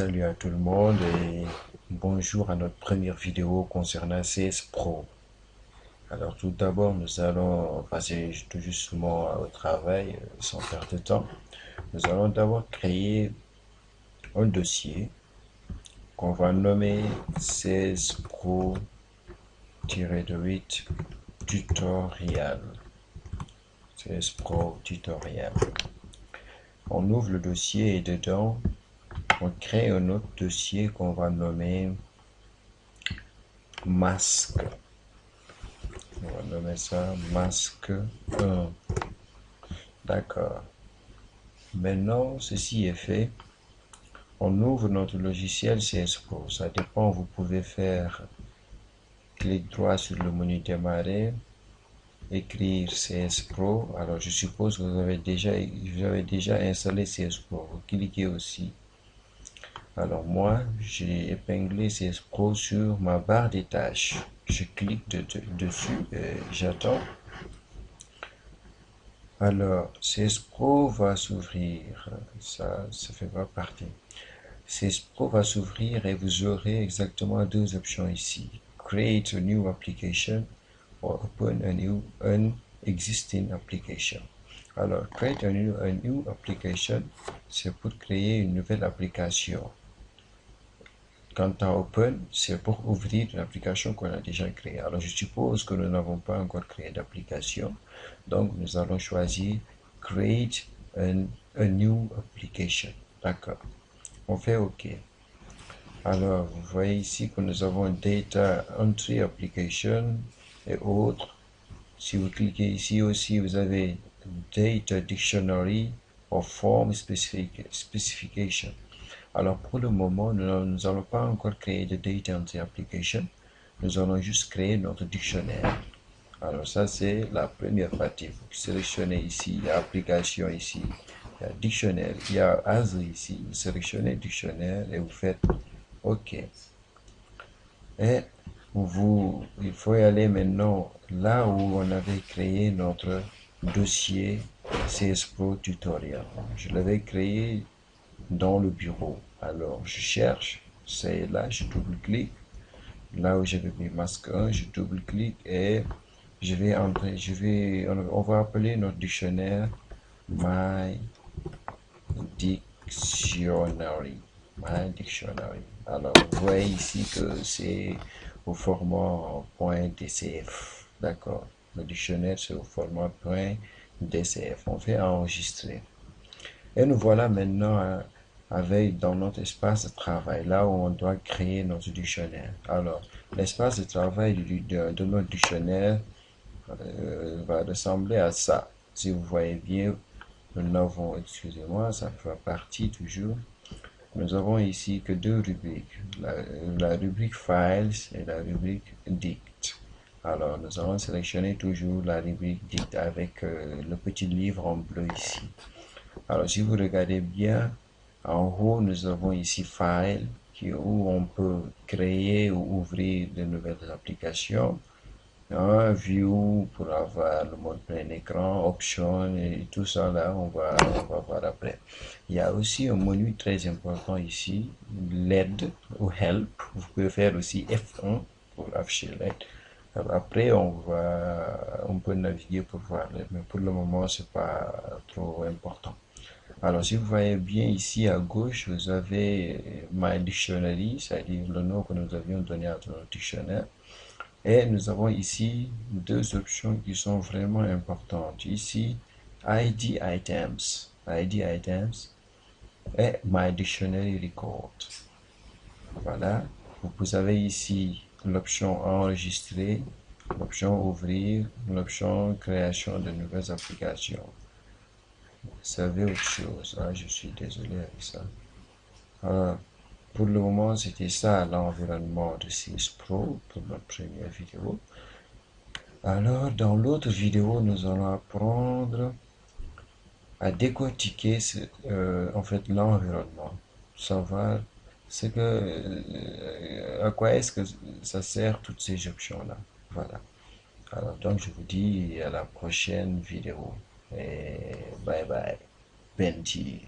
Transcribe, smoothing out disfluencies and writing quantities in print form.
Salut à tout le monde et bonjour à notre première vidéo concernant CS Pro. Alors tout d'abord, nous allons passer tout justement au travail sans perdre de temps. Nous allons d'abord créer un dossier qu'on va nommer CS Pro-8 tutorial. CS Pro tutorial. On ouvre le dossier et dedans, on crée un autre dossier qu'on va nommer masque. On va nommer ça masque 1. D'accord. Maintenant, ceci est fait. On ouvre notre logiciel CS Pro. Ça dépend, vous pouvez faire clic droit sur le menu démarrer, écrire CS Pro. Alors, je suppose que vous avez déjà installé CS Pro. Vous cliquez aussi. Alors, moi, j'ai épinglé CS Pro sur ma barre des tâches. Je clique dessus et j'attends. Alors, CS Pro va s'ouvrir. Ça fait pas partie. CS Pro va s'ouvrir et vous aurez exactement deux options ici. Create a new application or open an existing application. Alors, create a new application, c'est pour créer une nouvelle application. Quant à open, c'est pour ouvrir une application qu'on a déjà créée. Alors, je suppose que nous n'avons pas encore créé d'application. Donc, nous allons choisir create a new application. D'accord. On fait OK. Alors, vous voyez ici que nous avons Data Entry Application et autres. Si vous cliquez ici aussi, vous avez Data Dictionary or Form Specification. Alors, pour le moment, nous n'allons pas encore créer de Data Entry Application. Nous allons juste créer notre dictionnaire. Alors, ça, c'est la première partie. Vous sélectionnez ici, il y a Application ici, il y a Dictionnaire, il y a As ici. Vous sélectionnez Dictionnaire et vous faites OK. Et il faut y aller maintenant là où on avait créé notre dossier CS Pro Tutorial. Je l'avais créé dans le bureau. Alors, je cherche, c'est là, je double-clique. Là où j'avais mis masque 1, je double-clique et je vais entrer, on va appeler notre dictionnaire My Dictionary. My Dictionary. Alors, vous voyez ici que c'est au format .dcf. D'accord. Le dictionnaire, c'est au format .dcf. On fait enregistrer. Et nous voilà maintenant avec dans notre espace de travail, là où on doit créer notre dictionnaire. Alors, l'espace de travail de notre dictionnaire va ressembler à ça. Si vous voyez bien, nous avons, excusez-moi, ça fait partie toujours. Nous avons ici que deux rubriques, la rubrique Files et la rubrique Dict. Alors, nous allons sélectionner toujours la rubrique Dict avec le petit livre en bleu ici. Alors, si vous regardez bien, en haut, nous avons ici File, où on peut créer ou ouvrir de nouvelles applications. Un View pour avoir le mode plein écran, Option et tout ça là, on va voir après. Il y a aussi un menu très important ici, LED ou Help. Vous pouvez faire aussi F1 pour afficher LED. Après, on peut naviguer pour voir LED, mais pour le moment, c'est pas trop important. Alors, si vous voyez bien ici à gauche, vous avez My Dictionary, c'est-à-dire le nom que nous avions donné à notre dictionnaire. Et nous avons ici deux options qui sont vraiment importantes. Ici, ID Items et My Dictionary Record. Voilà. Vous avez ici l'option enregistrer, l'option ouvrir, l'option création de nouvelles applications. Vous savez autre chose. Ah, je suis désolé avec ça. Alors, pour le moment, c'était ça l'environnement de CS Pro pour notre première vidéo. Alors, dans l'autre vidéo, nous allons apprendre à décortiquer en fait l'environnement, savoir à quoi est-ce que ça sert toutes ces options-là. Voilà. Alors, donc, je vous dis à la prochaine vidéo et bye bye. Benji.